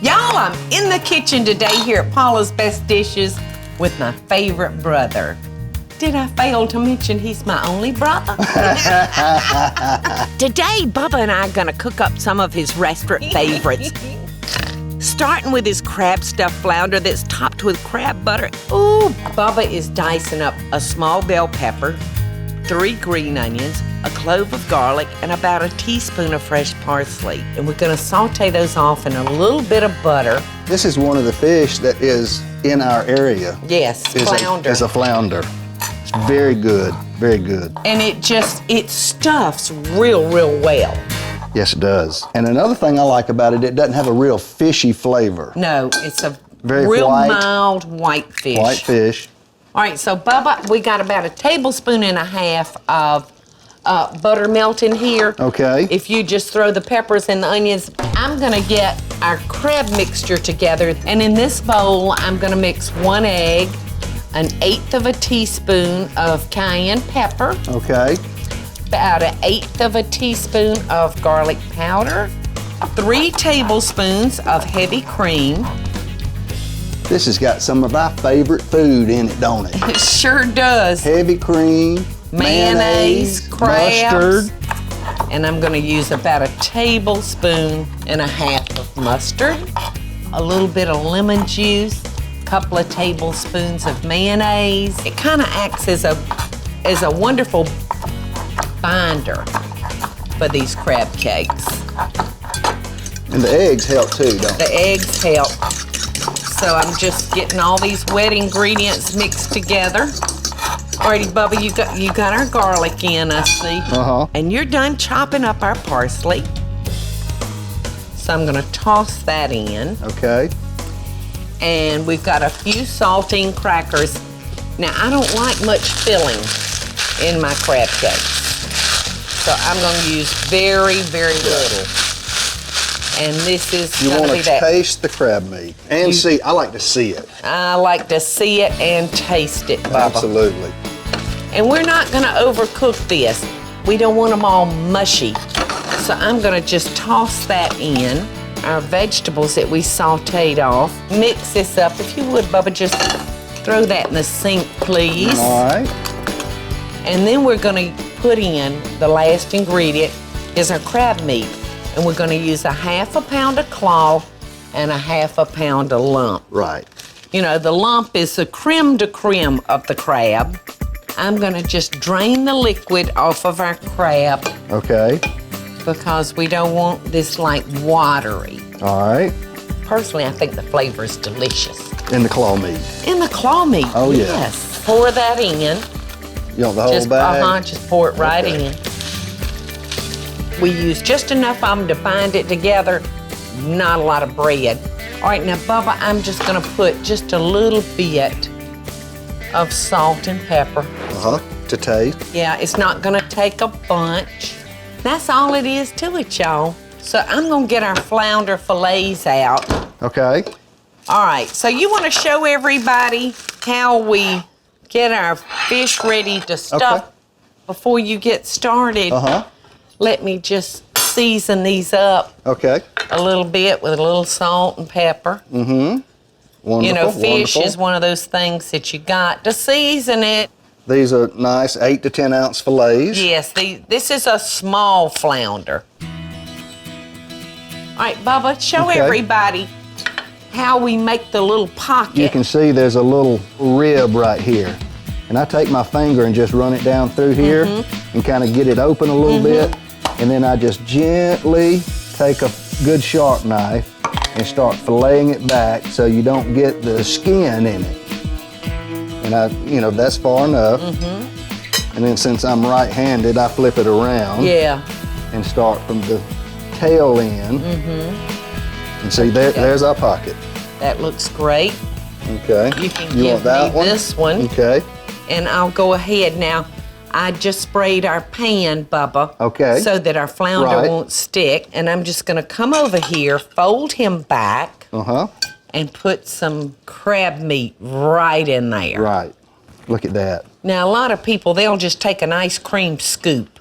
Y'all, I'm in the kitchen today here at Paula's Best Dishes with my favorite brother. Did I fail to mention he's my only brother? Today, Bubba and I are gonna cook up some of his restaurant favorites. Starting with his crab stuffed flounder that's topped with crab butter. Ooh, Bubba is dicing up a small bell pepper, 3 green onions, a clove of garlic, and about a teaspoon of fresh parsley. And we're gonna saute those off in a little bit of butter. This is one of the fish that is in our area. Yes, flounder. It's a flounder. It's very good, very good. And it stuffs real well. Yes, it does. And another thing I like about it, it doesn't have a real fishy flavor. No, it's a very real white, mild white fish. White fish. All right, so Bubba, we got about 1.5 tablespoons of butter melting here. Okay. If you just throw the peppers and the onions, I'm gonna get our crab mixture together. And in this bowl, I'm gonna mix 1 egg, 1/8 teaspoon of cayenne pepper. Okay. About 1/8 teaspoon of garlic powder, 3 tablespoons of heavy cream. This has got some of our favorite food in it, don't it? It sure does. Heavy cream, Mayonnaise, crabs, mustard. And I'm gonna use about 1.5 tablespoons of mustard, a little bit of lemon juice, a couple of tablespoons of mayonnaise. It kind of acts as a wonderful binder for these crab cakes. And the eggs help too, don't they? The eggs help. So I'm just getting all these wet ingredients mixed together. Alrighty, Bubba, you got our garlic in, I see. Uh-huh. And you're done chopping up our parsley. So I'm gonna toss that in. Okay. And we've got a few saltine crackers. Now, I don't like much filling in my crab cakes. So I'm gonna use very little. And this is gonna be that. You want to taste the crab meat and see. I like to see it. I like to see it and taste it, Bubba. Absolutely. And we're not gonna overcook this. We don't want them all mushy. So I'm gonna just toss that in. Our vegetables that we sauteed off. Mix this up. If you would, Bubba, just throw that in the sink, please. All right. And then we're gonna put in the last ingredient is our crab meat. And we're gonna use 1/2 pound of claw and 1/2 pound of lump. Right. You know, the lump is the creme de creme of the crab. I'm gonna just drain the liquid off of our crab Okay. because we don't want this like watery. All right. Personally, I think the flavor is delicious. In the claw meat. In the claw meat, Oh, yeah. yes. Pour that in. You want the whole bag? Just pour it right Okay. in. We use just enough of them to bind it together, not a lot of bread. All right, now, Bubba, I'm just gonna put just a little bit of salt and pepper. Uh-huh. To taste. Yeah, it's not gonna take a bunch. That's all it is to it, y'all. So I'm gonna get our flounder fillets out. Okay. All right, so you wanna show everybody how we get our fish ready to stuff before you get started. Uh-huh. Let me just season these up Okay. a little bit with a little salt and pepper. Mm-hmm. Wonderful. You know, fish wonderful. is one of those things that you got to season it. These are nice 8 to 10 ounce fillets. Yes, this is a small flounder. All right, Bubba, show Okay. everybody how we make the little pocket. You can see there's a little rib right here. And I take my finger and just run it down through here and kind of get it open a little bit. And then I just gently take a good sharp knife and start filleting it back so you don't get the skin in it. And that's far enough. And then since I'm right-handed, I flip it around. Yeah. And start from the tail end. And see, there's our pocket. That looks great. Okay. You can You give want that me one? this one. Okay. And I'll go ahead now. I just sprayed our pan, Bubba. Okay. So that our flounder Right. won't stick. And I'm just gonna come over here, fold him back, Uh-huh. and put some crab meat right in there. Right. Look at that. Now, a lot of people, they'll just take an ice cream scoop.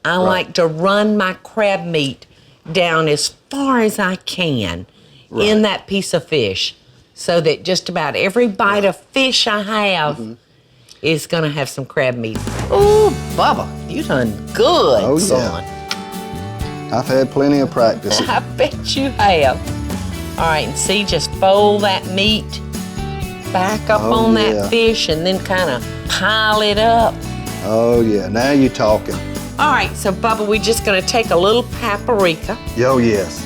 I like to run my crab meat down as far as I can in that piece of fish, so that just about every bite of fish I have is gonna have some crab meat. Ooh, Bubba, you done good, son. I've had plenty of practice. I bet you have. All right, and see, just fold that meat back up on that fish and then kind of pile it up. Oh, yeah, now you're talking. All right, so Bubba, we're just gonna take a little paprika. Oh, yes.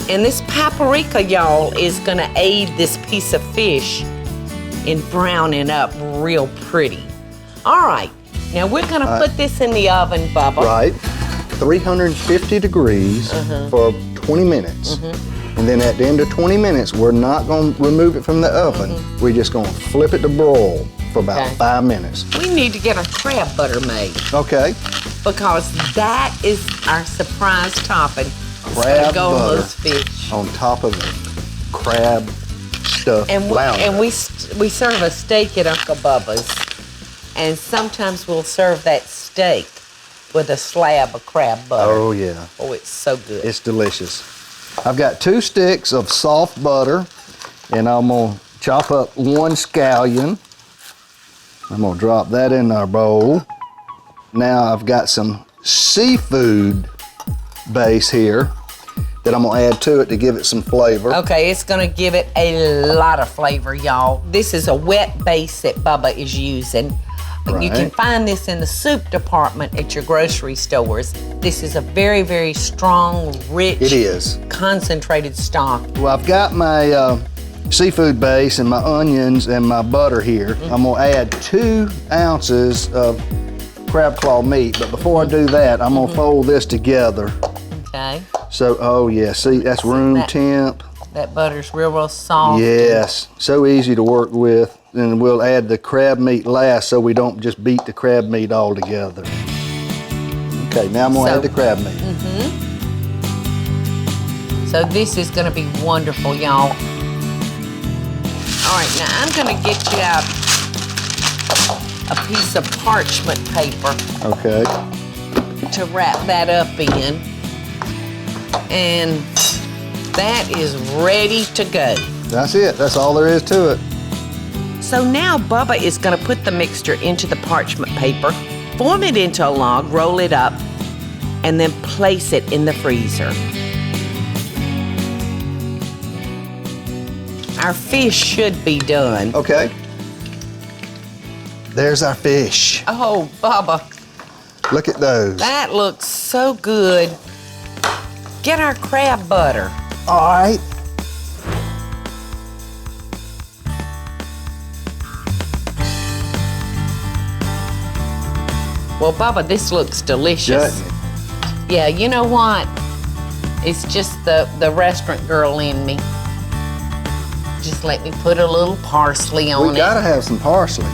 And this paprika, y'all, is gonna aid this piece of fish in browning up real pretty. All right, now we're gonna put this in the oven, Bubba. Right, 350 degrees for 20 minutes. And then at the end of 20 minutes, we're not gonna remove it from the oven. We're just gonna flip it to broil for about 5 minutes. We need to get our crab butter made. Okay. Because that is our surprise topping. Crab go butter on those fish. on top of the crab stuffed flounder. And we serve a steak at Uncle Bubba's, and sometimes we'll serve that steak with a slab of crab butter. Oh, yeah. Oh, it's so good. It's delicious. I've got 2 sticks of soft butter, and I'm gonna chop up 1 scallion. I'm gonna drop that in our bowl. Now I've got some seafood base here that I'm gonna add to it to give it some flavor. Okay, it's gonna give it a lot of flavor, y'all. This is a wet base that Bubba is using. Right. You can find this in the soup department at your grocery stores. This is a very, very strong, rich, It is. concentrated stock. Well, I've got my seafood base and my onions and my butter here. I'm gonna add 2 ounces of crab claw meat, but before I do that, I'm gonna fold this together. Okay. So, oh yeah, see, that's room temp. That butter's real soft. Yes, so easy to work with. And we'll add the crab meat last so we don't just beat the crab meat all together. Okay, now I'm gonna add the crab meat. So this is gonna be wonderful, y'all. All right, now I'm gonna get you out a piece of parchment paper. Okay. To wrap that up in. And that is ready to go. That's it, that's all there is to it. So now Bubba is gonna put the mixture into the parchment paper, form it into a log, roll it up, and then place it in the freezer. Our fish should be done. Okay. There's our fish. Oh, Bubba, Look at those. that looks so good. Get our crab butter. All right. Well, Bubba, this looks delicious. Yeah, you know what? It's just the restaurant girl in me. Just let me put a little parsley on it. We gotta have some parsley.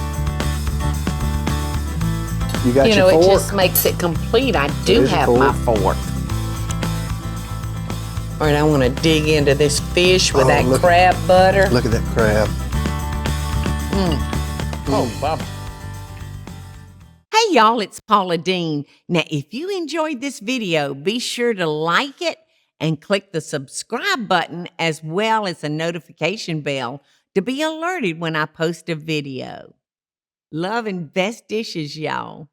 You got You your know, fork? it just makes it complete. I do There's your have my fork. All right, I want to dig into this fish with that crab butter. Look at that crab. Oh, Bubba. Hey, y'all, it's Paula Deen. Now, if you enjoyed this video, be sure to like it and click the subscribe button as well as the notification bell to be alerted when I post a video. Love and best dishes, y'all.